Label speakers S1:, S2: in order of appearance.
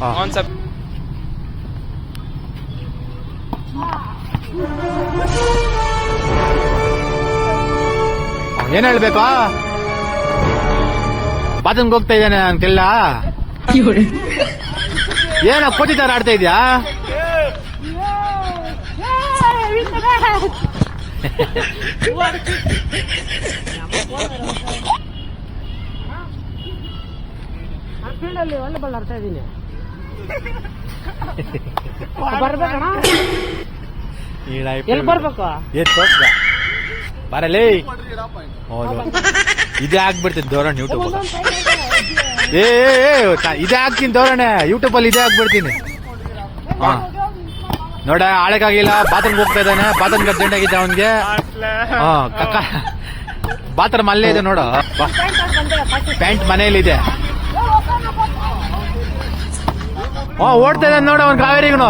S1: Concept.
S2: ಏನ್ ಹೇಳ್ಬೇಕಾ? ಬಾತ್ರೂಮ್ಗೆ ಹೋಗ್ತಾ ಇದ್ದಾನೆ ಅಂತೆಲ್ಲ ಏನ ಕೋತಿ ತರ ಆಡ್ತಾ ಇದ್ಯಾ?
S3: ಫೀಲ್ಡಲ್ಲಿ ವಾಲಿಬಾಲ್ ಆಡ್ತಾ ಇದ್ದೀನಿ. ಬರ್ಬೇಕಣ್ಣ? ಎಲ್ಲಿ ಬರ್ಬೇಕು?
S2: ಬರಲೇ. ಹೌದು, ಇದೇ ಆಗ್ಬಿಡ್ತೀನಿ ಧೋರಣೆ ಯೂಟ್ಯೂಬ್. ಇದೇ ಹಾಕ್ತೀನಿ ಧೋರಣೆ ಯೂಟ್ಯೂಬ್ ಅಲ್ಲಿ, ಇದೇ ಹಾಕ್ಬಿಡ್ತೀನಿ. ಹಾ ನೋಡ, ಆಳಕ್ಕಾಗಿಲ್ಲ, ಬಾತ್ರೂಮ್ಗೆ ಹೋಗ್ತಾ ಇದ್ದಾನೆ. ಬಾತ್ರೂಮ್ಗೆ ಅರ್ಜೆಂಟ್ ಆಗಿದ್ದ ಅವನ್ಗೆ. ಬಾತ್ರೂಮ್ ಅಲ್ಲೇ ಇದೆ ನೋಡು. ಪ್ಯಾಂಟ್ ಮನೆಯಲ್ಲಿದೆ. ಓಡ್ತಾ ಇದ್ದಾನೆ ನೋಡು ಅವನ್ ಕಾವೇರಿಗೂ.